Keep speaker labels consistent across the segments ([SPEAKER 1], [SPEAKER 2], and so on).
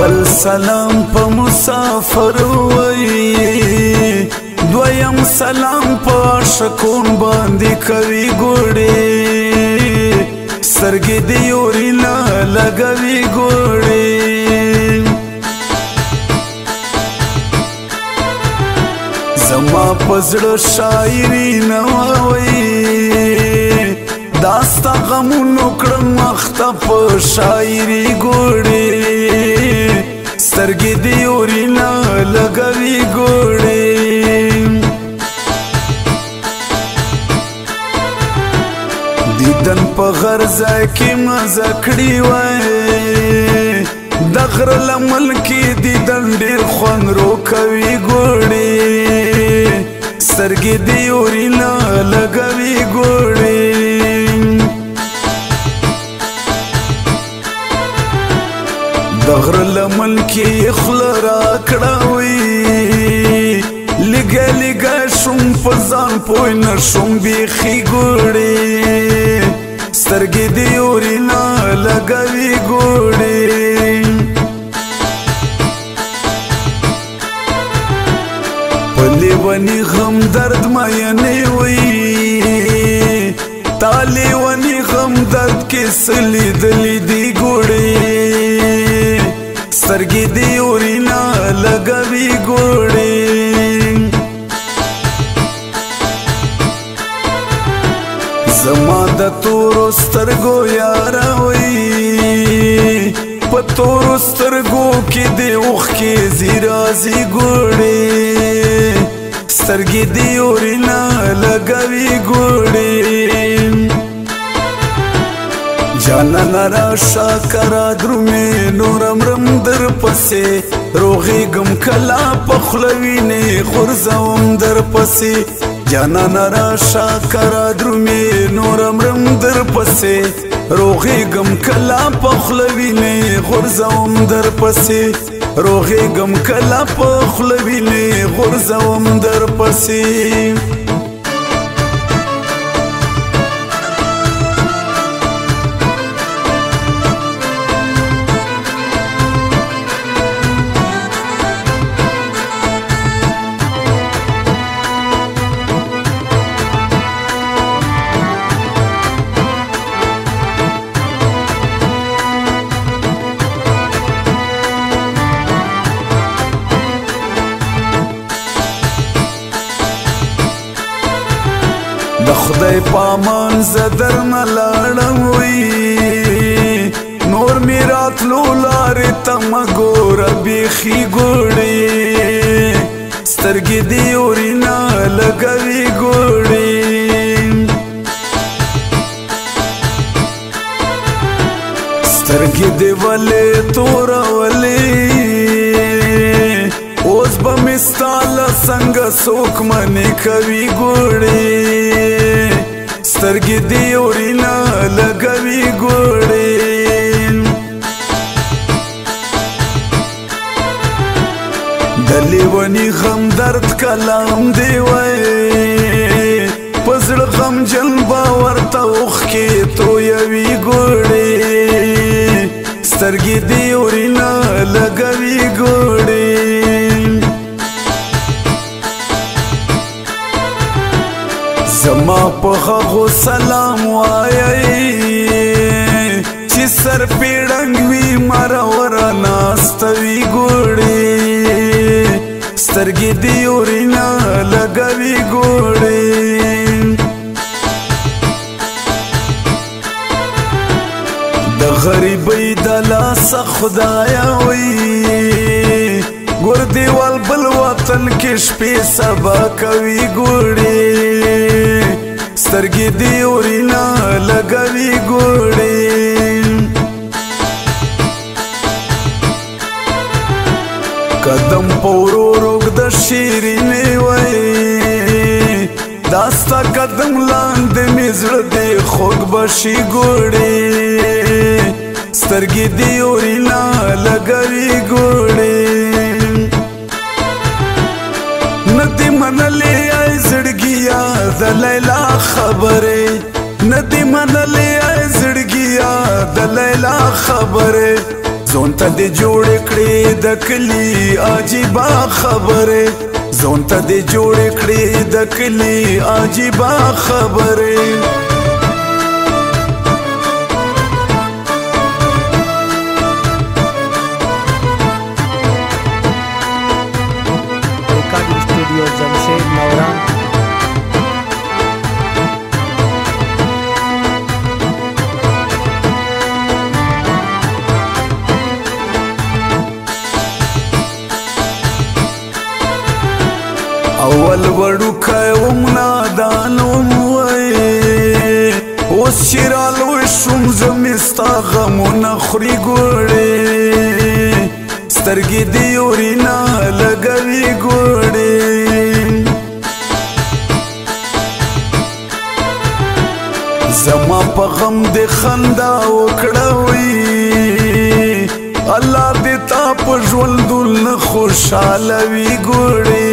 [SPEAKER 1] اول سلام په مسافر وای دویم سلام په شکون باندې کوي ګوړې سترګې دې یوري نه لګوي ګوړې زما په زړه شاعري نه وایي داستا غمونو کړم مخته په شاعري ګوړې سترګې دې یوري نه لګوي ګوړې دیدن په غرزه کې مزه کړې وای د غره لمن کې دیدن ډېر خوند روکوي ګوړې سترګې دې یوري نه لګوي ګوړې د غره لمن کې خوله راکړه وي لږه لږه شوم په ځان پوه نه شوم بیخي ګوړې سترګې دې یوري نه لګوي ګوړې په لیوني غم درد مینې وي تا لیوني غم درد کې څه لیدلي دي ګوړې سترګې دې یوري نه لګوي ګوړې زما د تورو سترګو یاره وي په تورو سترګو کې دې اوښکې ځي راځي ګوړې سترګې دې یوري نه لګوي ګوړې جانانه راشه کرا درومې نورم رم در پسې روغېږم کله په خوله وینې غورځوم در پسې جانانه راشه کرا درومې نورم رم در پسې روغېږم کله په خوله وینې غورځوم در پسې روغېږم کله په خوله وینې غورځوم در پسې د خدای پامان زه درنه لاړم وي نور مې راتلو لارې ته مه ګوره بیخي ګوړې سترګې دې یوري نه لګوي ګوړې سترګې دې ولې تورولې اوس به مې ستا له څنګه څوک منې کوي ګوړې سترګې دې یوري نه لګوي ګوړې د لیوني غم درد کلام دې وای په زړه غمجن به ورته اوښکې تویوي ګوړې سترګې دې یوري نه لګوي ګوړې زما په هغو سلام وایي چې سر پیړنګ وي مروره ناسته وي ګوړې سترګې دې یوري نه لګوي ګوړې د غریبۍ د لاسه خدایه وي ګور دیوال بل وطن کې شپې سبا کوي ګوړې سترګې دې یوري نه لګوي ګوړې قدم په ورو روږد شیرینې وای داستا قدم لاندې مې زړه دې خوږ به شي ګوړې سترګې دې یوري نه لګوي ګوړې ندی منلې ای زړګیا د لیلا خبرې ندی منلې ای زړګیا د لیلا خبرې زون ته دې جوړ کړې د کلی عجیبه خبره زون ته دې جوړ کړې د کلی عجیبه خبره
[SPEAKER 2] जमशेद नवरा
[SPEAKER 1] اول وړو کوم نادانوم وای اوس شیرالو شوم زمستا غمونه خوري ګوړې سترګې دې اورینا لګوي ګوړې زما په غم دې خندا وکړه وی الله دې تا په ژوند نه خوشاله وي ګوړې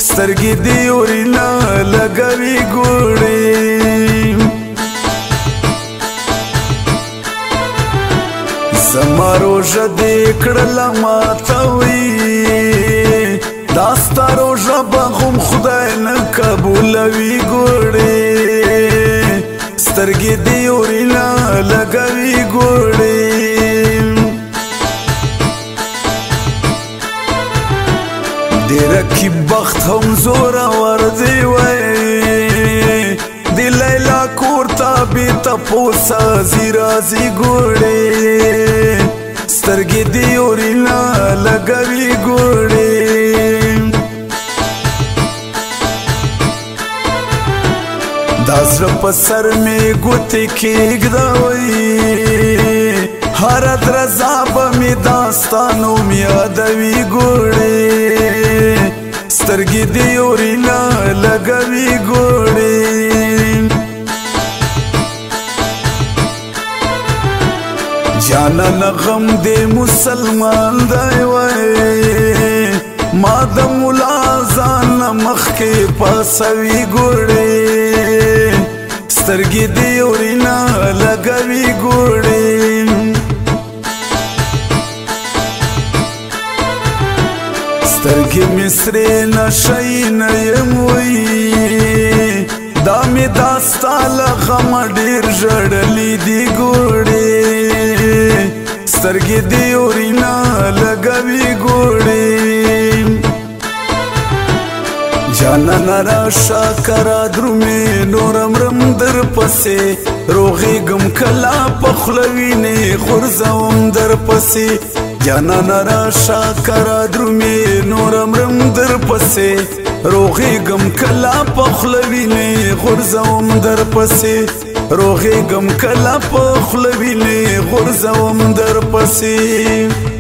[SPEAKER 1] سترګې دې اورینا لګوي ګوړې زما روژه دې کړله ماته وي دا ستا روژه به هم خدای نه قبولوي ګوړې سترګې دې اورینا لګوي ګوړې دې رقیب بخت هم زورور دی وای د لیلا کور ته بې تپوسه ځي راځي ګوړې سترګې دې اورینا لګوي ګوړې دا زړه په سر مې ګوتې کېږده وی هره درزا به مې داستا نوم یادوي ګوړې سترګې دې اورینا لګوي ګوړې جانان غم دې مسلمان دی وای ما د مولا ځان مخکې پاسوي ګوړې سترګې دې اورینا لګوي ګوړې سترګې مې سرې نشی نه یم وی دا مې دا ستا له غمه ډېر ژړلي دي ګوړې سترګې دې اورینا لګوي ګوړې جانان راشه کرا درومې نورم رم در پسې روغېږم کله په خوله وینې غورځوم در پسې جانان راشه کرا درومې نورم رم در پسې روغېږم کله په خوله وینې غورځوم در پسې روغېږم کله په خوله وینې غورځوم در پسې